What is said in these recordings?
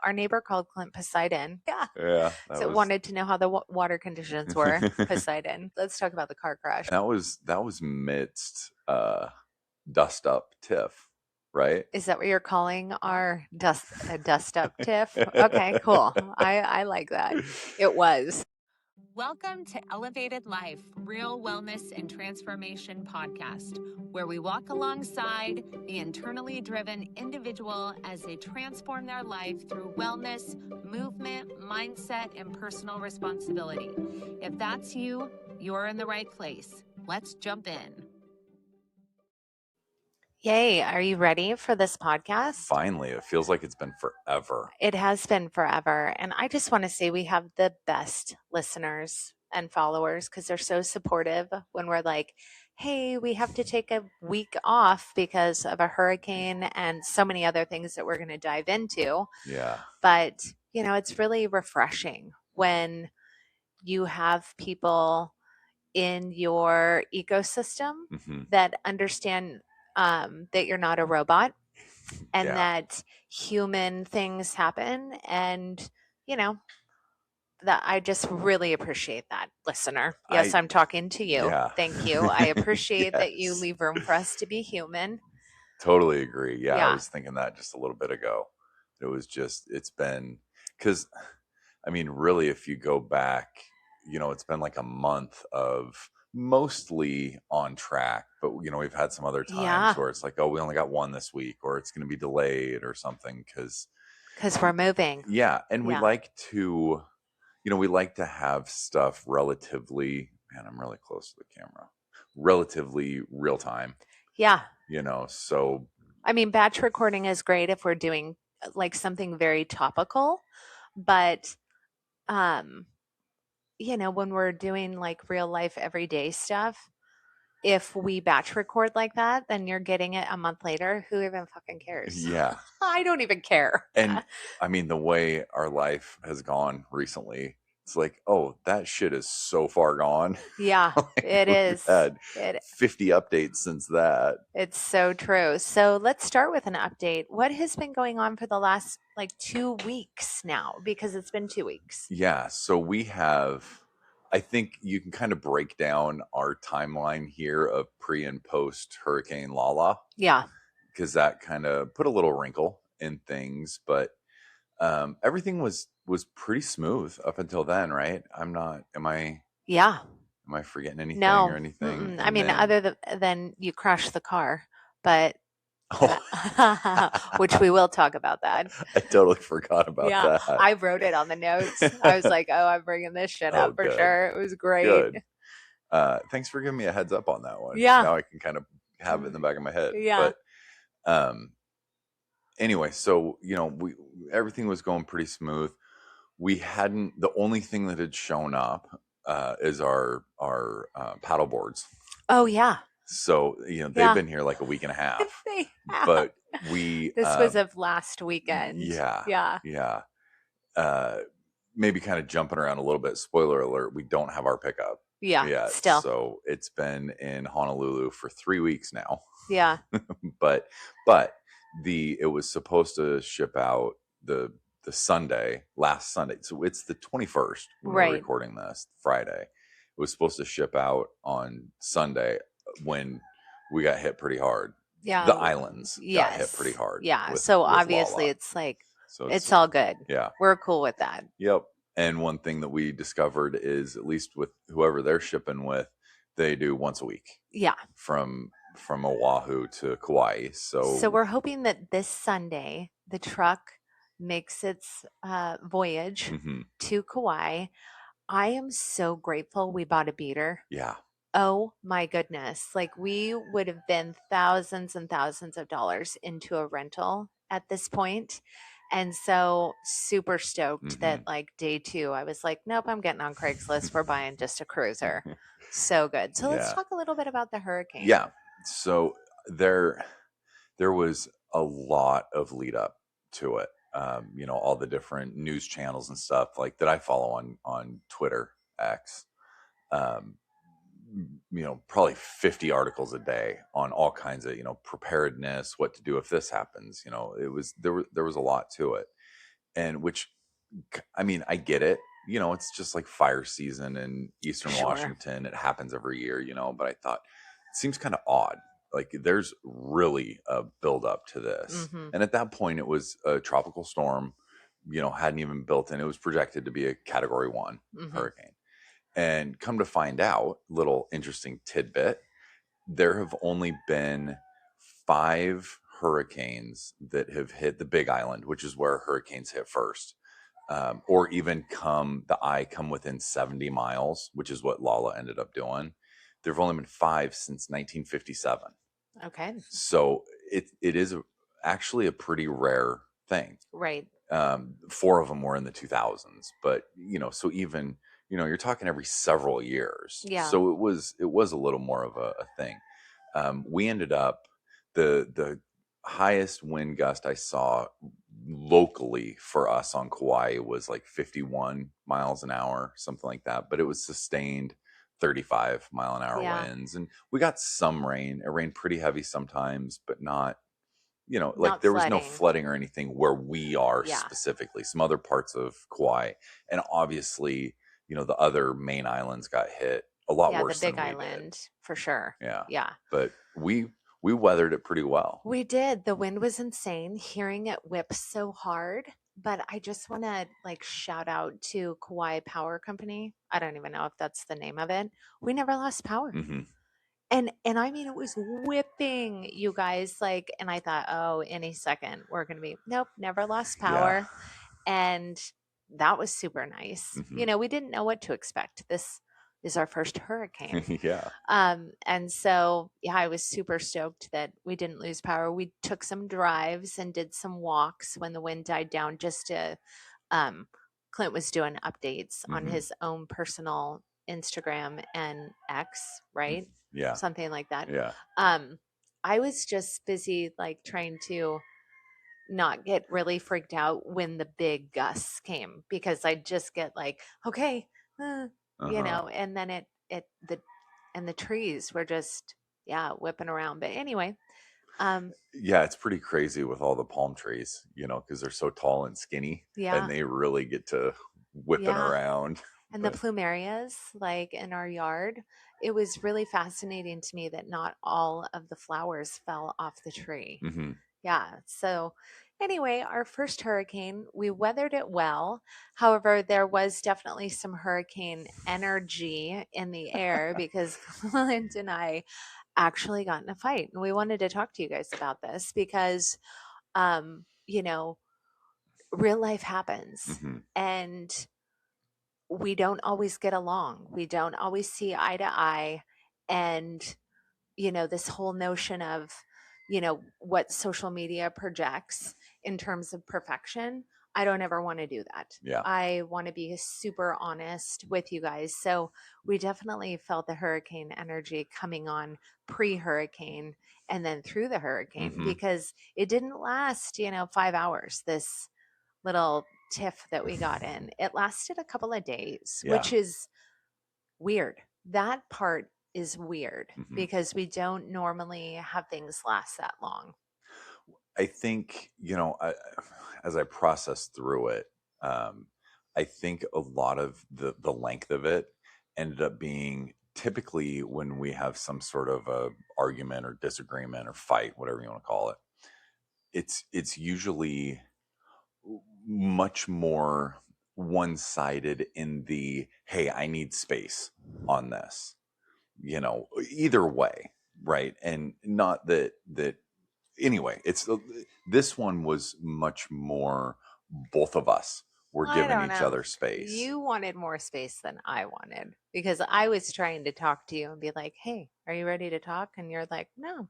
our neighbor called Clint Poseidon. Yeah. Yeah, So wanted to know how the water conditions were. Poseidon. Let's talk about the car crash. that was midst dust up tiff, right? Is that what you're calling our dust up tiff? Okay, cool. I like that. It was. Welcome to Elevated Life, Real Wellness and Transformation Podcast, where we walk alongside the internally driven individual as they transform their life through wellness, movement, mindset, and personal responsibility. If that's you, you're in the right place. Let's jump in. Yay. Are you ready for this podcast? Finally, it feels like it's been forever. It has been forever. And I just want to say we have the best listeners and followers because they're so supportive when we're like, hey, we have to take a week off because of a hurricane and so many other things that we're going to dive into. Yeah. But, it's really refreshing when you have people in your ecosystem that understand that you're not a robot and that human things happen. And, that I just really appreciate that, listener. Yes, I'm talking to you. Yeah. Thank you. I appreciate that you Yes. leave room for us to be human. Totally agree. Yeah, Yeah. I was thinking that just a little bit ago. It's been, because, really, if you go back, it's been like a month of mostly on track, but, we've had some other times where it's like, oh, we only got one this week, or it's going to be delayed or something because we're moving. Yeah. And we like to, we like to have stuff relatively, man, I'm really close to the camera, relatively real time. Yeah. So. Batch recording is great if we're doing like something very topical, but, when we're doing like real life everyday stuff, if we batch record like that, then you're getting it a month later. Who even fucking cares? Yeah. I don't even care. And the way our life has gone recently, it's like, oh, that shit is so far gone. Yeah, it is. Had 50 updates since that. It's so true. So let's start with an update. What has been going on for the last 2 weeks now? Because it's been 2 weeks. Yeah. So we have, I think you can kind of break down our timeline here of pre and post Hurricane Lala. Yeah. Because that kind of put a little wrinkle in things, but everything was pretty smooth up until then, right? Yeah. Am I forgetting anything or anything? Other than you crashed the car, but which we will talk about that. I totally forgot about that. I wrote it on the notes. I was like, oh, I'm bringing this shit up for sure. It was great. Good. Thanks for giving me a heads up on that one. Yeah. Now I can kind of have it in the back of my head. Yeah. But anyway, so, everything was going pretty smooth. The only thing that had shown up is our paddle boards. Oh, yeah. So, they've been here like a week and a half. They have. But this was of last weekend. Yeah. Yeah. Maybe kind of jumping around a little bit. Spoiler alert, we don't have our pickup. Yeah. Still. So it's been in Honolulu for 3 weeks now. Yeah. but it was supposed to ship out the last Sunday. So it's the 21st when we're recording this, Friday. It was supposed to ship out on Sunday when we got hit pretty hard. Yeah. The islands got hit pretty hard. Yeah. So obviously Lala. It's like, it's all good. Yeah. We're cool with that. Yep. And one thing that we discovered is, at least with whoever they're shipping with, they do once a week. Yeah. From Oahu to Kauai. So we're hoping that this Sunday the truck makes its voyage to Kauai. I am so grateful we bought a beater. Yeah. Oh my goodness. Like, we would have been thousands and thousands of dollars into a rental at this point. And so super stoked that day 2, I was like, nope, I'm getting on Craigslist. We're buying just a cruiser. So good. So let's talk a little bit about the hurricane. Yeah. So there was a lot of lead up to it. All the different news channels and stuff like that I follow on Twitter, X. Probably 50 articles a day on all kinds of, preparedness, what to do if this happens. There was a lot to it. and which, I mean, I get it. You know, it's just like fire season in Eastern Sure. Washington. It happens every year, you know, but I thought it seems kind of odd. Like there's really a build up to this. Mm-hmm. And at that point, it was a tropical storm, you know, hadn't even built in. It was projected to be a category 1 Mm-hmm. hurricane. And come to find out, little interesting tidbit, there have only been 5 hurricanes that have hit the Big Island, which is where hurricanes hit first, or even come within 70 miles, which is what Lala ended up doing. There have only been 5 since 1957. Okay. So it is actually a pretty rare thing. Right. 4 of them were in the 2000s, but you know, so even, you know, you're talking every several years. Yeah. So it was a little more of a thing. We ended up the highest wind gust I saw locally for us on Kauai was like 51 miles an hour, something like that. But it was sustained 35-mile-an-hour Yeah. winds, and we got some rain. It rained pretty heavy sometimes, but not, you know, like Not there was no flooding. flooding or anything where we are Yeah. specifically. Some other parts of Kauai, and obviously, you know, the other main islands got hit a lot Yeah, the worse Big than we Island, did. for sure. Yeah. Yeah. But we weathered it pretty well. We did. The wind was insane. Hearing it whip so hard. But I just want to like shout out to Kauai Power Company. I don't even know if that's the name of it. We never lost power. Hmm. And I mean it was whipping, you guys, like, and I thought, oh, any second we're gonna be nope, never lost power. And that was super nice. Mhm. You know, we didn't know what to expect. This is our first hurricane. Yeah. And so, yeah, I was super stoked that we didn't lose power. We took some drives and did some walks when the wind died down just to, Clint was doing updates on Mhm. his own personal Instagram and X, right? Yeah. Something like that. Yeah. I was just busy like trying to not get really freaked out when the big gusts came because I just get like, okay, you Uh-huh. know, and then the trees were just, yeah, whipping around. But anyway, Yeah, it's pretty crazy with all the palm trees, you know, because they're so tall and skinny, yeah, and they really get to whipping yeah. around. And the But plumerias, like in our yard, it was really fascinating to me that not all of the flowers fell off the tree. mhm. Yeah. So, anyway, our first hurricane, we weathered it well. However, there was definitely some hurricane energy in the air because Clint and I actually got in a fight. And we wanted to talk to you guys about this because, you know, real life happens. Mhm. And we don't always get along. We don't always see eye to eye. And, you know, this whole notion of, you know, what social media projects in terms of perfection, I don't ever want to do that. Yeah. I want to be super honest with you guys. So we definitely felt the hurricane energy coming on pre-hurricane and then through the hurricane Mhm. because it didn't last, you know, 5 hours. This little tiff that we got in, it lasted a couple of days, Yeah. which is weird. That part is weird Mhm. because we don't normally have things last that long. I think, you know, as I process through it, I think a lot of the length of it ended up being typically when we have some sort of a argument or disagreement or fight, whatever you want to call it. It's usually much more one-sided in the, hey, I need space on this, you know, either way, right? And not that anyway, this one was much more both of us were I giving don't each know. other space. You wanted more space than I wanted because I was trying to talk to you and be like, hey, are you ready to talk? And you're like, no.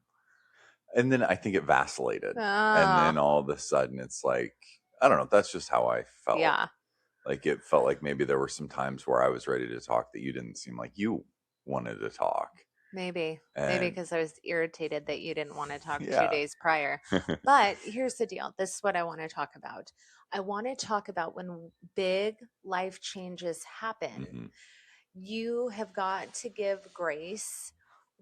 And then I think it vacillated. And Oh, then all of a sudden it's like, I don't know, that's just how I felt. yeah, Like it felt like maybe there were some times where I was ready to talk that you didn't seem like you wanted to talk. maybe. Maybe And because I was irritated that you didn't want to talk 2 yeah. days prior. But here's the deal. This is what I want to talk about. I want to talk about when big life changes happen. Mhm. You have got to give grace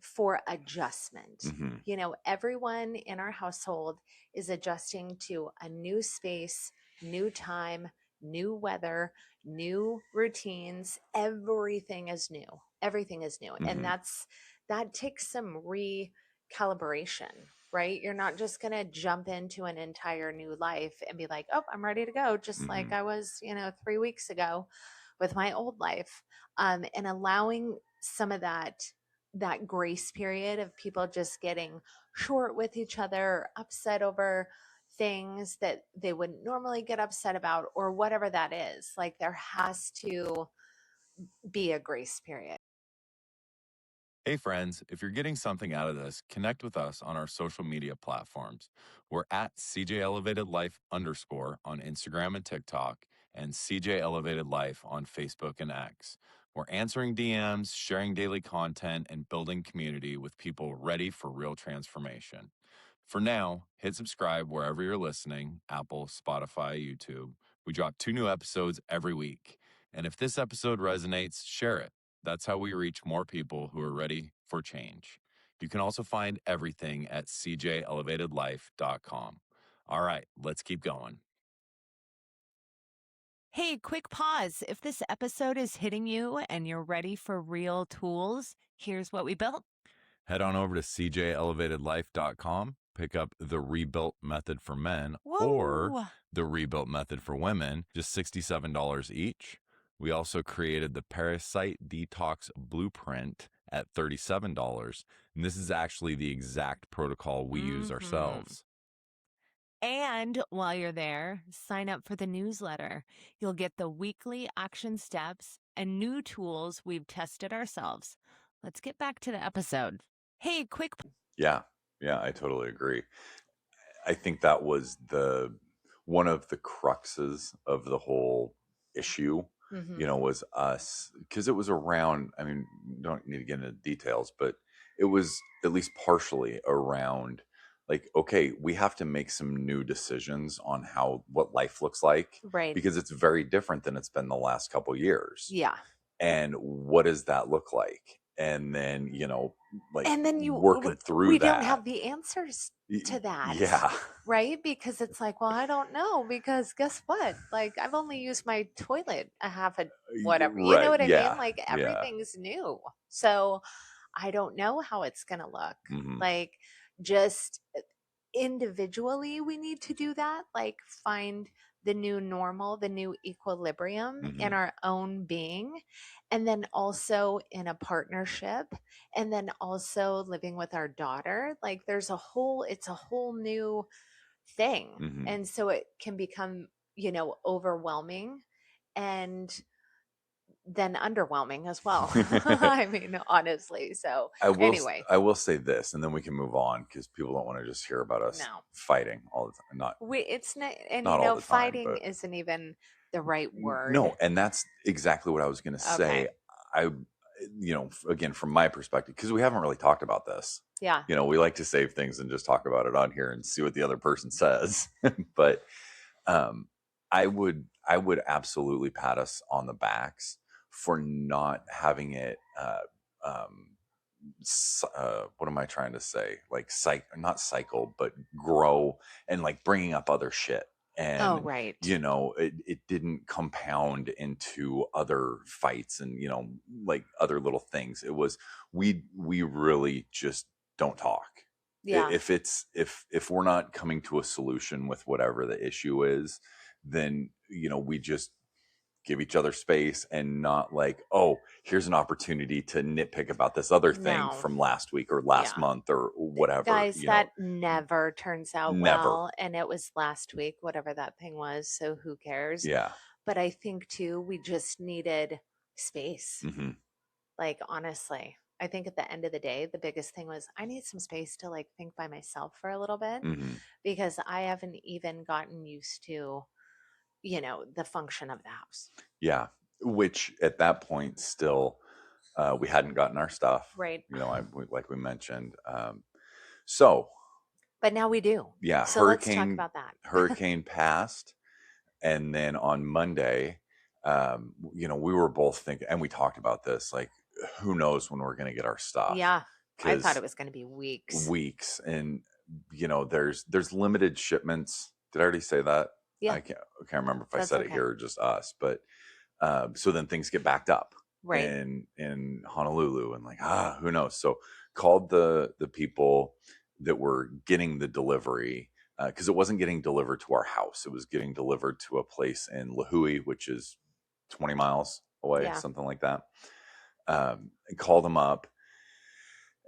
for adjustment. Mhm. You know, everyone in our household is adjusting to a new space, new time, new weather, new routines. Everything is new. Everything is new. And that takes some recalibration, right? You're not just going to jump into an entire new life and be like, oh, I'm ready to go, just like I was, 3 weeks ago with my old life. And allowing some of that grace period of people just getting short with each other, upset over things that they wouldn't normally get upset about, or whatever that is. Like there has to be a grace period. Hey friends, if you're getting something out of this, connect with us on our social media platforms. We're at CJ Elevated Life _ on Instagram and TikTok, and CJ Elevated Life on Facebook and X. We're answering DMs, sharing daily content, and building community with people ready for real transformation. For now, hit subscribe wherever you're listening, Apple, Spotify, YouTube. We drop 2 new episodes every week. And if this episode resonates, share it. That's how we reach more people who are ready for change. You can also find everything at cjelevatedlife.com. All right, let's keep going. Hey, quick pause. If this episode is hitting you and you're ready for real tools, here's what we built. Head on over to cjelevatedlife.com, pick up the Rebuilt Method for Men or the Rebuilt Method for Women, just $67 each. We also created the Parasite Detox Blueprint at $37, and this is actually the exact protocol we use ourselves. And while you're there, sign up for the newsletter. You'll get the weekly action steps and new tools we've tested ourselves. Let's get back to the episode. Hey, quick. Yeah, I totally agree. I think that was one of the cruxes of the whole issue, was us, because it was around, I mean, don't need to get into details, but it was at least partially around like, okay, we have to make some new decisions on what life looks like, Right. because it's very different than it's been the last couple years. Yeah. And what does that look like? And then, working through we that. don't have the answers to that. Yeah. Right? Because it's like, well, I don't know, because guess what? Like I've only used my toilet a half a whatever. You know what I mean? Like everything's new. So I don't know how it's going to look. Like just individually we need to do that, like find the new normal, the new equilibrium in our own being, and then also in a partnership, and then also living with our daughter. Like it's a whole new thing. And so it can become, overwhelming and then underwhelming as well. I mean, honestly. So anyway, I will say this, and then we can move on, because people don't want to just hear about us fighting all the time. It's not, and not all the time, fighting but isn't even the right word. No, and that's exactly what I was going to say. I, again, from my perspective, because we haven't really talked about this. Yeah. We like to save things and just talk about it on here and see what the other person says. But I would absolutely pat us on the backs for not having it. What am I trying to say? Like not cycle, but grow, and like bringing up other shit. And, it didn't compound into other fights and, like other little things. It was, we really just don't talk. Yeah. If we're not coming to a solution with whatever the issue is, then, we just give each other space, and not like, oh, here's an opportunity to nitpick about this other thing from last week or last month or whatever. Guys, that never turns out well. And it was last week, whatever that thing was. So who cares? Yeah. But I think too, we just needed space. Like, honestly, I think at the end of the day, the biggest thing was I need some space to like think by myself for a little bit, because I haven't even gotten used to, the function of the house. Yeah. Which at that point still, we hadn't gotten our stuff. Right. Like we mentioned. But now we do. Yeah. So let's talk about that. Hurricane passed. And then on Monday, we were both thinking, and we talked about this, like, who knows when we're going to get our stuff. Yeah. I thought it was going to be weeks. And, there's limited shipments. Did I already say that? Yeah. I can't remember if I That's said it okay. here or just us, but so then things get backed up Right. in Honolulu, and like, who knows? So called the people that were getting the delivery, because it wasn't getting delivered to our house. It was getting delivered to a place in Lihue, which is 20 miles away, Yeah. something like that. And called them up.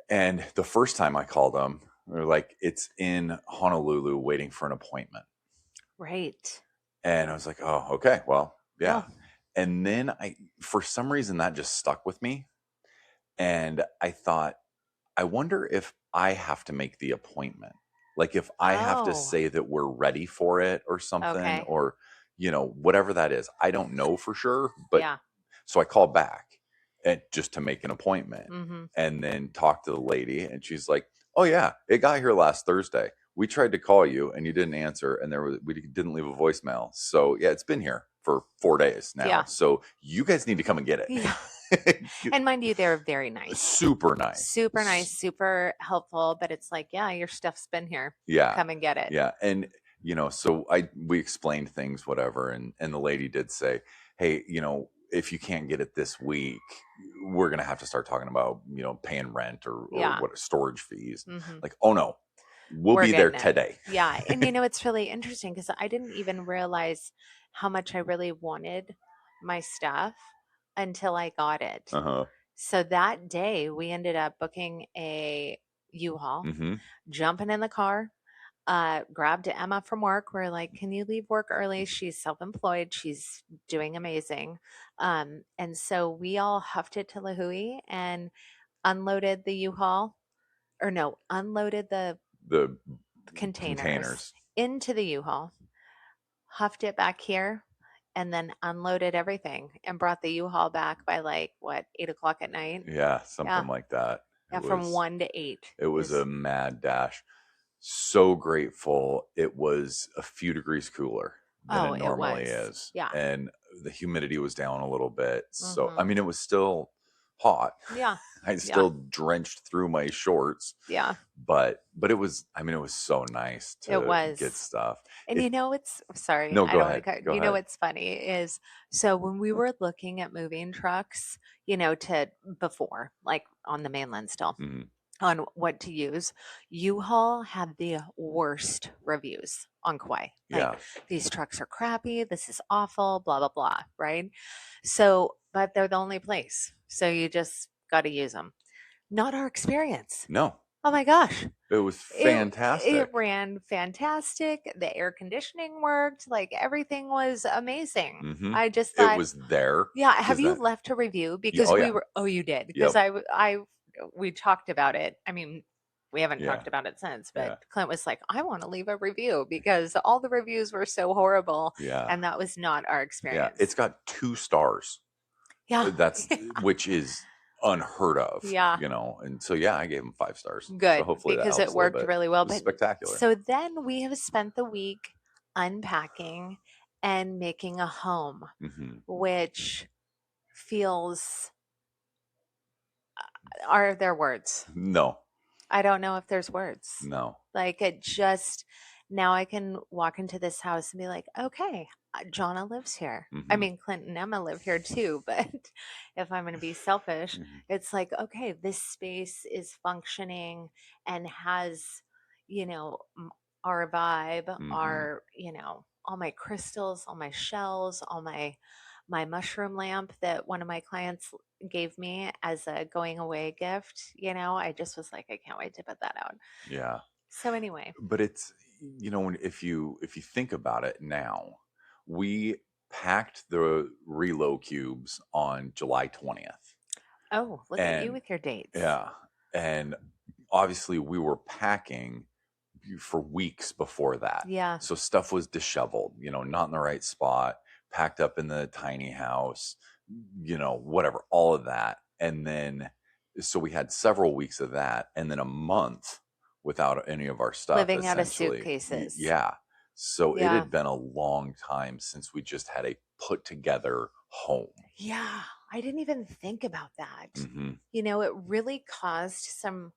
And the first time I called them, they're like, it's in Honolulu waiting for an appointment. Right. And I was like, oh, okay, well, yeah. Well, And then for some reason, that just stuck with me. And I thought, I wonder if I have to make the appointment. Like if I have to oh, say that we're ready for it or something, okay. or, whatever that is. I don't know for sure. But Yeah. so I called back and just to make an appointment, Mm-hmm. and then talked to the lady, and she's like, oh yeah, it got here last Thursday. We tried to call you and you didn't answer, and we didn't leave a voicemail. So yeah, it's been here for 4 days now. Yeah. So you guys need to come and get it. Yeah. And mind you, they're very nice. Super nice. Super nice, super helpful. But it's like, yeah, your stuff's been here. Yeah. Come and get it. Yeah. And so we explained things, whatever, and the lady did say, hey, if you can't get it this week, we're gonna have to start talking about, paying rent or what storage fees. Mm-hmm. Like, oh no, we're be there today. Yeah. And it's really interesting because I didn't even realize how much I really wanted my stuff until I got it. Uh-huh. So that day we ended up booking a U-Haul, Mm-hmm. jumping in the car, grabbed Emma from work. We're like, can you leave work early? She's self-employed. She's doing amazing. And so we all huffed it to Lihue and unloaded the U-Haul, or no, unloaded the containers into the U-Haul, huffed it back here, and then unloaded everything and brought the U-Haul back by 8:00 at night. Yeah, something like that. Yeah, from 1 to 8. It was a mad dash. So grateful it was a few degrees cooler than it normally is. Yeah. And the humidity was down a little bit. So, I mean, it was still hot. Yeah. I still drenched through my shorts. Yeah. But it was, it was so nice to get stuff. And it's, sorry. No, go ahead. Go ahead. What's funny is, so when we were looking at moving trucks, before, like on the mainland still, on what to use, U-Haul had the worst reviews on Kauai. These trucks are crappy. This is awful, blah, blah, blah. Right. So, but they're the only place. So you just got to use them. Not our experience. No. Oh my gosh. It was fantastic. It ran fantastic. The air conditioning worked. Like everything was amazing. Mm-hmm. I just thought it was there. Yeah. Have you left a review? Because you did. Because we talked about it. I mean, we haven't talked about it since, but Clint was like, I want to leave a review because all the reviews were so horrible. Yeah. And that was not our experience. Yeah. It's got 2 stars. Yeah. Which is unheard of. Yeah. And so, I gave them 5 stars. Good. So hopefully because it worked really well. It was spectacular. So then we have spent the week unpacking and making a home, which feels, are there words? No. I don't know if there's words. No. Like it just, now I can walk into this house and be like, okay, Jonna lives here. I mean, Clint and Emma live here too, but if I'm going to be selfish, it's like, okay, this space is functioning and has, our vibe, our, all my crystals, all my shells, all my mushroom lamp that one of my clients gave me as a going away gift. I just was like, I can't wait to put that out. Yeah. So anyway, but it's, if you think about it now, we packed the reload cubes on July 20th. Oh, look at you with your dates. Yeah. And obviously we were packing for weeks before that. Yeah. So stuff was disheveled, not in the right spot, packed up in the tiny house, whatever, all of that. And then, so we had several weeks of that, and then a month without any of our stuff. Living out of suitcases. Yeah. So it had been a long time since we just had a put together home. Yeah. I didn't even think about that. It really caused some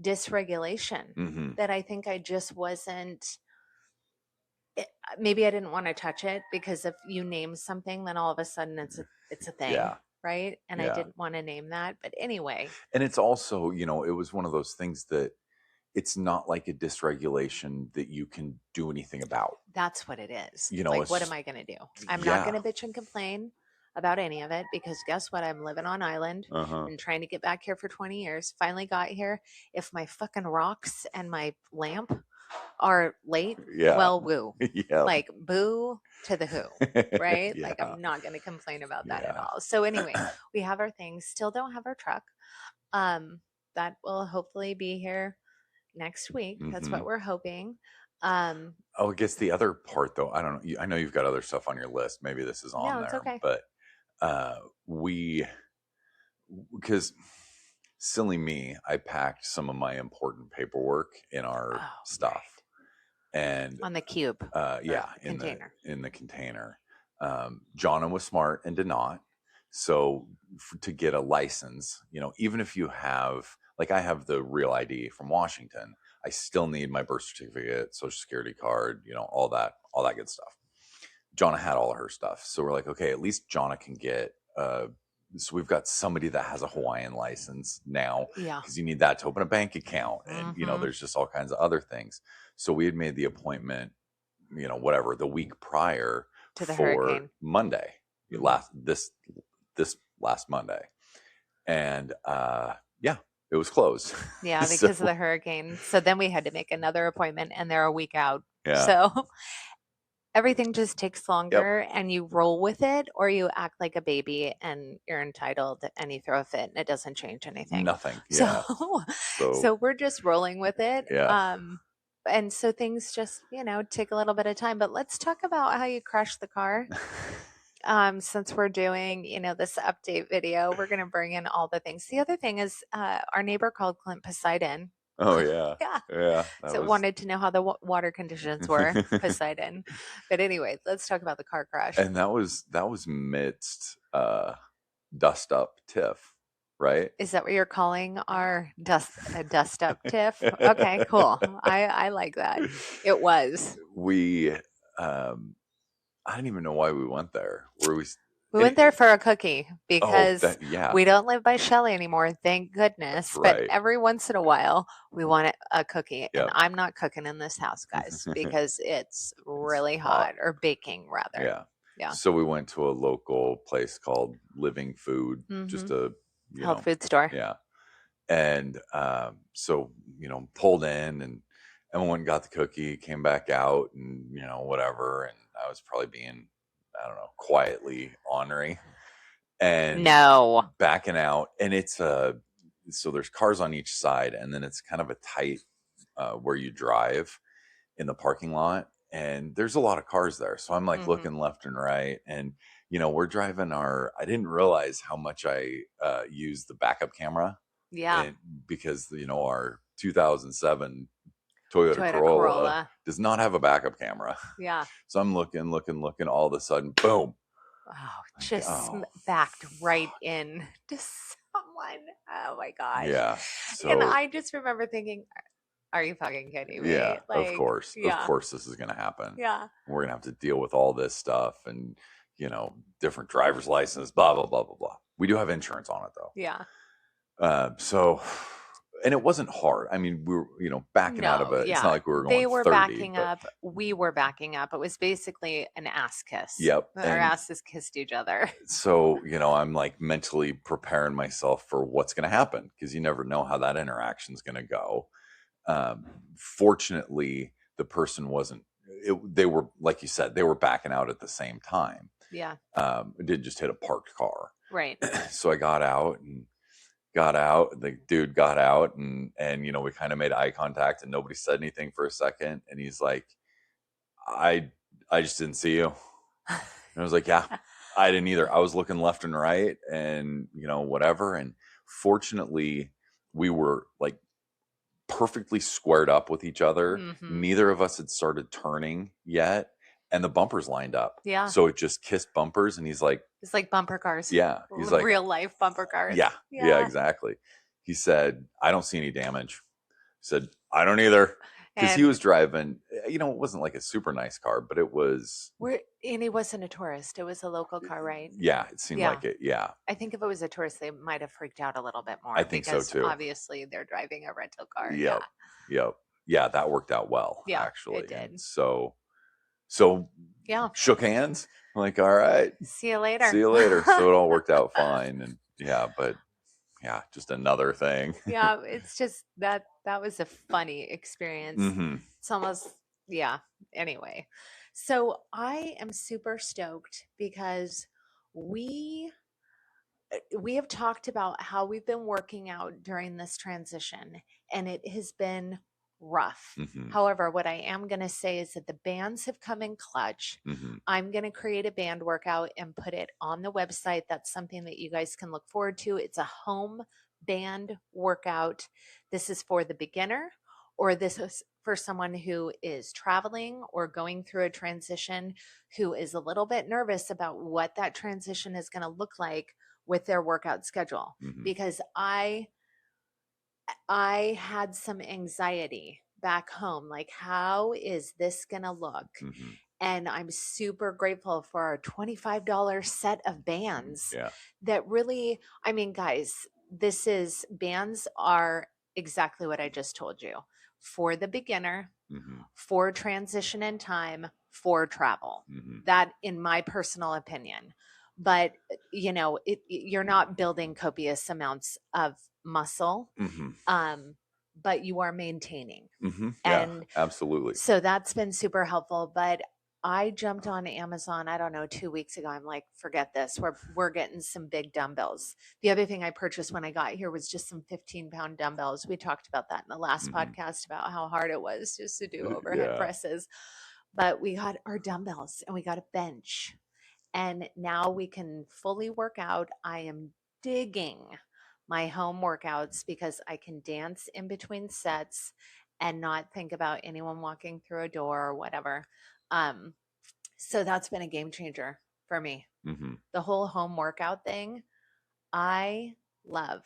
dysregulation that I think I just wasn't maybe I didn't want to touch it, because if you name something, then all of a sudden it's a thing, Yeah. right? And I Yeah. didn't want to name that. But anyway, And it's also, you know, it was one of those things that it's not like a dysregulation that you can do anything about. that's what it is. You It's know, like, it's what am just, I going to do? I'm not yeah. going to bitch and complain about any of it, because guess what? I'm living on island Uh-huh. and trying to get back here for 20 years. Finally got here. If my fucking rocks and my lamp are late, Yeah. well, woo. Yeah. Like, boo to the who, right? Like, Yeah. I'm not going to complain about that at Yeah. all. So anyway, we have our things. Still don't have our truck. That will hopefully be here next week. That's what Mhm. we're hoping. Oh, I guess the other part though, I don't know. I know you've got other stuff on your list. Maybe this is on No, it's there, okay. but because silly me, I packed some of my important paperwork in our stuff, right. and On the cube. yeah, Container. in the container. Jonna was smart and did not. So to get a license, you know, even if you have, like, I have the real ID from Washington, I still need my birth certificate, social security card, you know, all that good stuff. Jonna had all of her stuff. So we're like, okay, at least Jonna can get, so we've got somebody that has a Hawaiian license now, Yeah. because you need that to open a bank account. And, you know, there's just all kinds of other things. So we had made the appointment, you know, whatever, the week prior to the for hurricane. Monday, this last Monday. And yeah, it was closed. Yeah, because of the hurricane. So then we had to make another appointment, and they're a week out. Yeah. So everything just takes longer, and you roll with it, or you act like a baby and you're entitled and you throw a fit and it doesn't change anything. Nothing. Yeah. So we're just rolling with it. Yeah. And so things just, you know, take a little bit of time. But let's talk about how you crashed the car. Since we're doing, you know, this update video, we're going to bring in all the things. The other thing is, our neighbor called Clint Poseidon. Oh yeah. Yeah. Yeah. So wanted to know how the water conditions were, Poseidon. But anyway, let's talk about the car crash. And that was midst dust up tiff, right? Is that what you're calling our dust up tiff? Okay, cool. I like that. It was. We I don't even know why we went there. We went there for a cookie, because yeah. we don't live by Shelley anymore, thank goodness. That's But right. every once in a while, we want a cookie. Yep. And I'm not cooking in this house, guys, because it's really hot, or baking rather. Yeah. Yeah. So we went to a local place called Living Food, just a health food store. Yeah. And so, you know, pulled in, and everyone got the cookie, came back out, and, you know, whatever. And I was probably being, I don't know, quietly ornery and backing out. And it's so there's cars on each side, and then it's kind of a tight where you drive in the parking lot, and there's a lot of cars there. So I'm like looking left and right, and, you know, we're driving I didn't realize how much I use the backup camera. Yeah. Because, you know, our 2007 Toyota Corolla does not have a backup camera. Yeah. So I'm looking, all of a sudden, boom. Oh, just backed right in to someone. Oh my gosh. Yeah. So, and I just remember thinking, are you fucking kidding me? Yeah, like, of course. Yeah. Of course this is going to happen. Yeah. We're going to have to deal with all this stuff, and, you know, different driver's license, blah, blah, blah, blah, blah. We do have insurance on it though. Yeah. So, and it wasn't hard. I mean, we were, you know, backing out of it. Yeah. It's not like we were going They were 30, backing up. We were backing up. It was basically an ass kiss. Yep. Our asses kissed each other. So, you know, I'm like mentally preparing myself for what's going to happen, because you never know how that interaction is going to go. Fortunately, the person they were, like you said, they were backing out at the same time. Yeah. It did just hit a parked car. Right. So I got out, the dude got out, and, you know, we kind of made eye contact, and nobody said anything for a second. And he's like, I just didn't see you. And I was like, yeah, I didn't either. I was looking left and right, and, you know, whatever. And fortunately, we were like perfectly squared up with each other. Neither of us had started turning yet, and the bumpers lined up. Yeah. So it just kissed bumpers, and he's like, it's like bumper cars. Yeah. He's like, real life bumper cars. Yeah. Yeah, exactly. He said, I don't see any damage. He said, I don't either. Because he And was driving, it wasn't like a super nice car, but it was. and he wasn't a tourist. It was a local car, right? Yeah, it seemed Yeah. like it. Yeah, I think if it was a tourist, they might have freaked out a little bit more I think so because too. obviously they're driving a rental car. Yep. Yep. Yeah, that worked out well, Yeah, actually. it did. And so Yeah. shook hands. I'm like, all right, See you later. see you later. So it all worked out fine. And but just another thing. Yeah, it's just that was a funny experience. Mm-hmm. It's almost, anyway. So I am super stoked because we have talked about how we've been working out during this transition, and it has been rough. Mm-hmm. However, what I am going to say is that the bands have come in clutch. Mm-hmm. I'm going to create a band workout and put it on the website. That's something that you guys can look forward to. It's a home band workout. This is for the beginner, or this is for someone who is traveling or going through a transition, who is a little bit nervous about what that transition is going to look like with their workout schedule. Mm-hmm. Because I had some anxiety back home, like, how is this going to look? Mm-hmm. And I'm super grateful for our $25 set of bands Yeah. that really, I mean, guys, bands are exactly what I just told you: for the beginner, Mm-hmm. for transition in time, for travel. Mm-hmm. That, in my personal opinion. But, you're not building copious amounts of muscle, Mm-hmm. but you are maintaining. Mm-hmm. Yeah, And absolutely. so that's been super helpful. But I jumped on Amazon, I don't know, 2 weeks ago. I'm like, forget this. We're getting some big dumbbells. The other thing I purchased when I got here was just some 15-pound dumbbells. We talked about that in the last podcast about how hard it was just to do overhead presses. But we got our dumbbells and we got a bench. And now we can fully work out. I am digging my home workouts because I can dance in between sets and not think about anyone walking through a door or whatever. So that's been a game changer for me. Mm-hmm. The whole home workout thing, I love.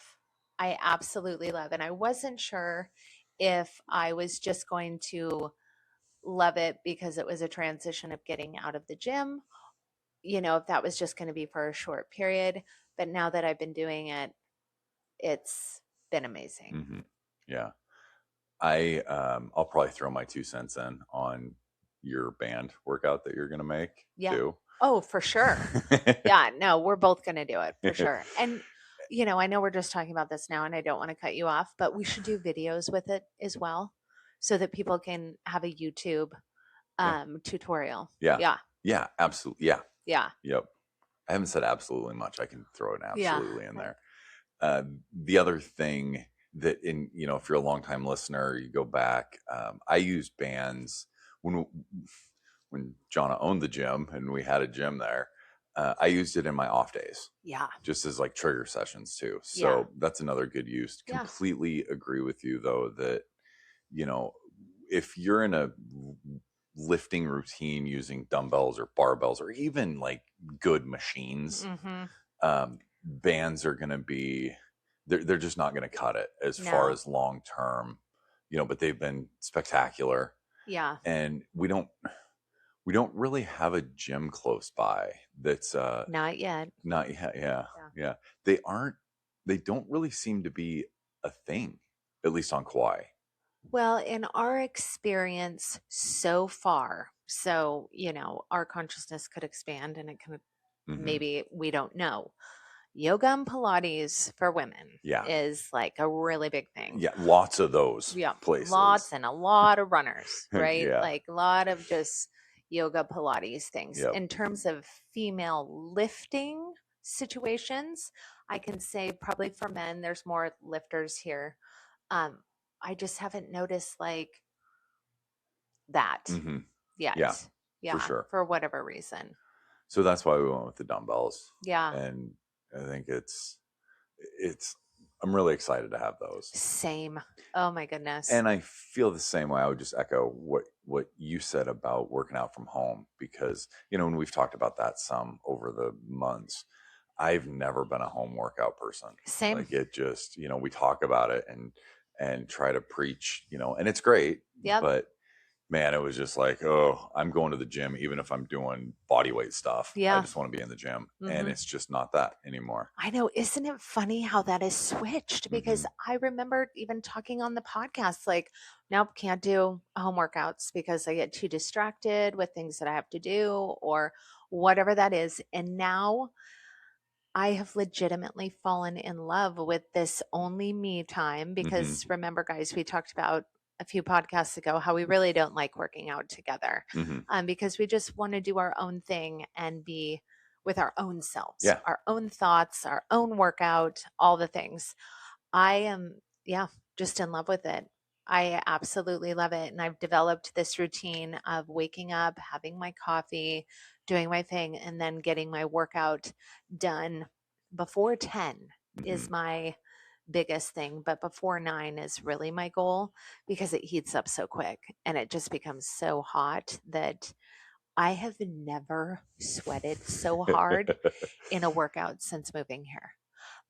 I absolutely love. And I wasn't sure if I was just going to love it because it was a transition of getting out of the gym, if that was just going to be for a short period. But now that I've been doing it, it's been amazing. Mm-hmm. Yeah. I'll probably throw my 2 cents in on your band workout that you're going to make too. Oh, for sure. Yeah, no, we're both going to do it for sure. And, I know we're just talking about this now and I don't want to cut you off, but we should do videos with it as well so that people can have a YouTube tutorial. Yeah. Yeah, absolutely. Yeah. Yeah. Yep. I haven't said absolutely much. I can throw an absolutely in there. The other thing that if you're a longtime listener, you go back, I used bands when Jonna owned the gym and we had a gym there. I used it in my off days. Yeah. Just as like trigger sessions too. So that's another good use. Yeah. Completely agree with you though, that, if you're in a lifting routine using dumbbells or barbells or even like good machines, bands are going to be, they're just not going to cut it as far as long term, but they've been spectacular. Yeah. And we don't really have a gym close by that's not yet. Yeah. They don't really seem to be a thing, at least on Kauai. Well, in our experience so far, our consciousness could expand and it can, maybe, we don't know. Yoga and Pilates for women is like a really big thing. Yeah, lots of those places. Lots and a lot of runners, right? Like a lot of just yoga, Pilates things. In terms of female lifting situations, I can say probably for men, there's more lifters here. I just haven't noticed like that yet. Yeah, for sure. For whatever reason. So that's why we went with the dumbbells. Yeah. And I think I'm really excited to have those. Same. Oh my goodness. And I feel the same way. I would just echo what you said about working out from home, because, when we've talked about that some over the months, I've never been a home workout person. Same. Like it just, we talk about it and try to preach, and it's great. Yep. But man, it was just like, oh, I'm going to the gym, even if I'm doing body weight stuff. I Yeah. just want to be in the gym. Mhm. And it's just not that anymore. I know. Isn't it funny how that is switched? Because I remember even talking on the podcast, like, nope, can't do home workouts because I get too distracted with things that I have to do or whatever that is. And now I have legitimately fallen in love with this only me time because remember, guys, we talked about a few podcasts ago how we really don't like working out together because we just want to do our own thing and be with our own selves, Yeah. our own thoughts, our own workout, all the things. I am, just in love with it. I absolutely love it. And I've developed this routine of waking up, having my coffee, doing my thing, and then getting my workout done before 10 is my biggest thing. But before 9 is really my goal because it heats up so quick and it just becomes so hot that I have never sweated so hard in a workout since moving here.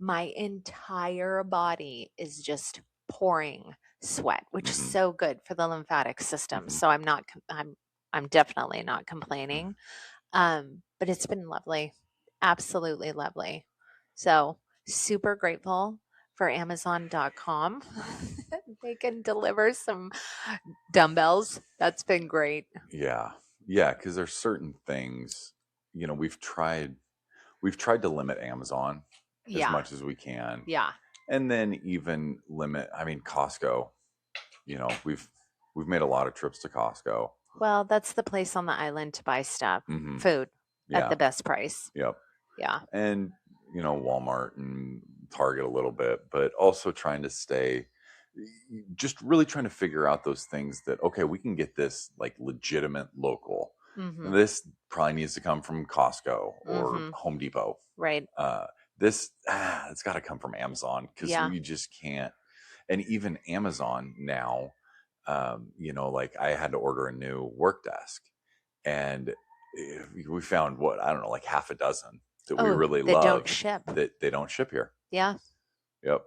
My entire body is just pouring sweat, which is so good for the lymphatic system. So I'm definitely not complaining. But it's been lovely. Absolutely lovely. So super grateful for Amazon.com. They can deliver some dumbbells. That's been great. Yeah. Yeah. Cause there's certain things, we've tried to limit Amazon as much as we can. Yeah. And then even limit, Costco, we've made a lot of trips to Costco. Well, that's the place on the island to buy stuff, food at the best price. Yep. Yeah. And, Walmart and Target a little bit, but also trying to stay, just really trying to figure out those things that, okay, we can get this like legitimate local. This probably needs to come from Costco or Home Depot. Right. It's got to come from Amazon because we just can't. And even Amazon now, like I had to order a new work desk and we found like half a dozen that we really love don't ship. that they don't ship here. Yeah. Yep.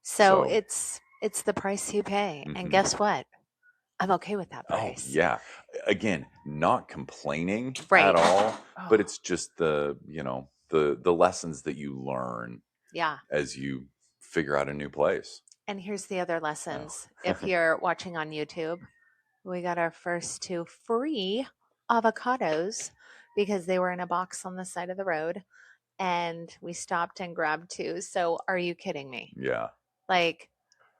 So it's the price you pay. And guess what? I'm okay with that Oh, price. yeah. Again, not complaining Right. at all, but it's just the lessons that you learn as you figure out a new place. And here's the other lessons. If you're watching on YouTube, we got our first 2 free avocados because they were in a box on the side of the road and we stopped and grabbed 2. So are you kidding me? Yeah. Like,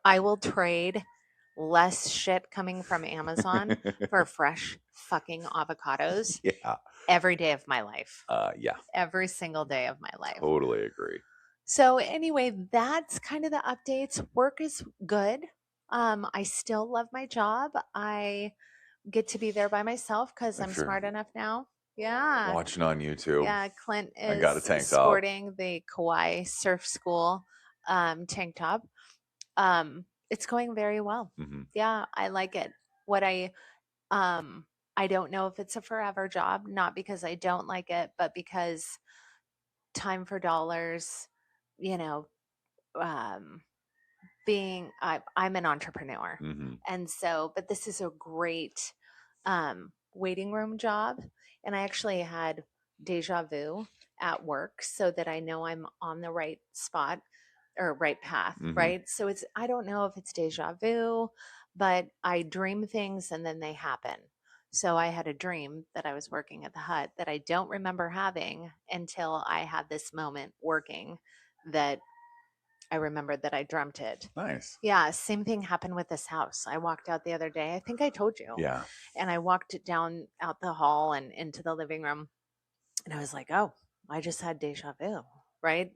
I will trade less shit coming from Amazon for fresh fucking avocados every day of my life. Yeah. Every single day of my life. Totally agree. So anyway, that's kind of the updates. Work is good. I still love my job. I get to be there by myself because I'm smart enough now. Yeah. Watching on YouTube. Yeah, Clint is I got a tank top. sporting the Kauai Surf School tank top. It's going very well. Yeah, I like it. What I don't know if it's a forever job, not because I don't like it, but because time for dollars, I'm an entrepreneur. And so, but this is a great waiting room job. And I actually had déjà vu at work so that I know I'm on the right spot or right path, right? So I don't know if it's déjà vu, but I dream things and then they happen. So I had a dream that I was working at the hut that I don't remember having until I had this moment working that I remembered that I dreamt it. Nice. Yeah, same thing happened with this house. I walked out the other day. I think I told you. Yeah. And I walked down out the hall and into the living room. And I was like, oh, I just had déjà vu, right?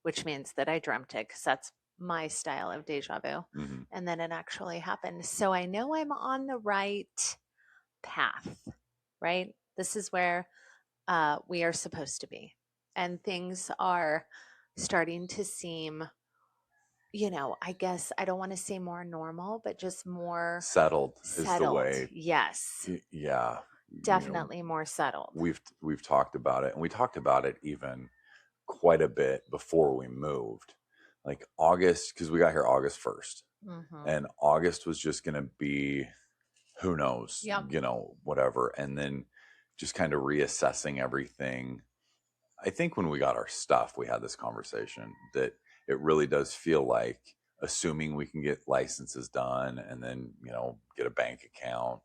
Which means that I dreamt it because that's my style of déjà vu. And then it actually happened. So I know I'm on the right path, right? This is where we are supposed to be. And things are starting to seem, I guess I don't want to say more normal, but just more settled. Is the way. Yes. Yeah. Definitely more settled. We've talked about it, and we talked about it even quite a bit before we moved. Like August, because we got here August 1st. And August was just going to be, who knows, Yep. you know, whatever. And then just kind of reassessing everything. I think when we got our stuff, we had this conversation that it really does feel like, assuming we can get licenses done and then, you know, get a bank account,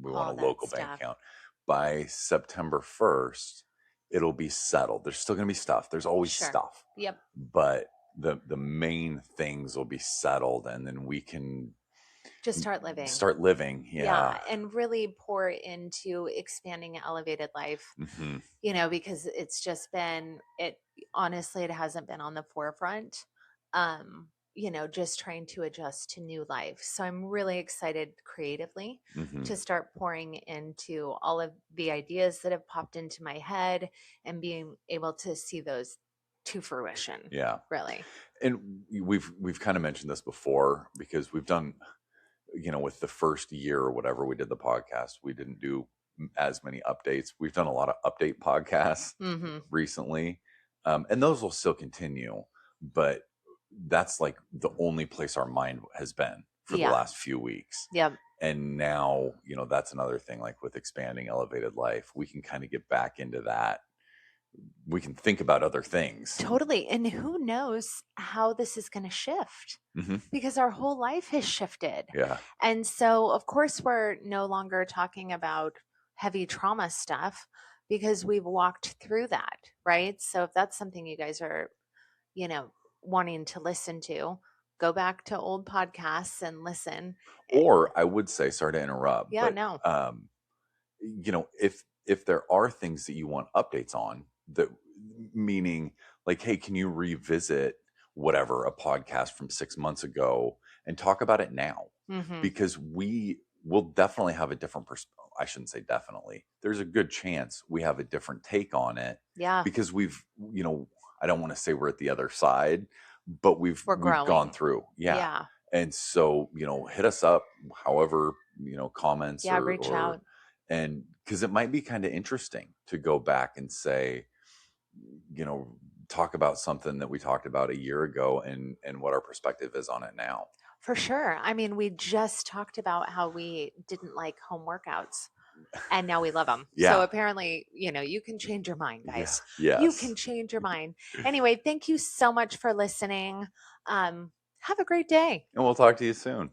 we want All a that local bank stuff. account, by September 1st, it'll be settled. There's still going to be stuff. There's always Sure. stuff. Yep. But the main things will be settled, and then we can Just start living. Start living. Yeah. And really pour into expanding Elevated Life, Mm-hmm. you know, because it's just been, honestly, it hasn't been on the forefront, you know, just trying to adjust to new life. So I'm really excited creatively Mm-hmm. to start pouring into all of the ideas that have popped into my head and being able to see those to fruition. Yeah. Really. And we've kind of mentioned this before, because we've done, you know, with the first year or whatever we did the podcast, we didn't do as many updates. We've done a lot of update podcasts recently, and those will still continue, but that's like the only place our mind has been for the last few weeks. Yep. And now, you know, that's another thing, like with expanding Elevated Life, we can kind of get back into that. We can think about other things. Totally. And who knows how this is going to shift, because our whole life has shifted. Yeah. And so, of course, we're no longer talking about heavy trauma stuff because we've walked through that, right? So if that's something you guys are, you know, wanting to listen to, go back to old podcasts and listen. Or I would say, sorry to interrupt, Yeah, but no. you know, if there are things that you want updates on, that meaning like, hey, can you revisit whatever, a podcast from 6 months ago and talk about it now? Because we will definitely have a different I shouldn't say definitely. There's a good chance we have a different take on it. Yeah. Because we've, you know, I don't want to say we're at the other side, but we've gone through. Yeah. And so, you know, hit us up, however, you know, comments reach out. And because it might be kind of interesting to go back and say, you know, talk about something that we talked about a year ago and what our perspective is on it now. For sure. I mean, we just talked about how we didn't like home workouts and now we love them. Yeah. So apparently, you know, you can change your mind, guys. Yeah. You can change your mind. Anyway, thank you so much for listening. Have a great day. And we'll talk to you soon.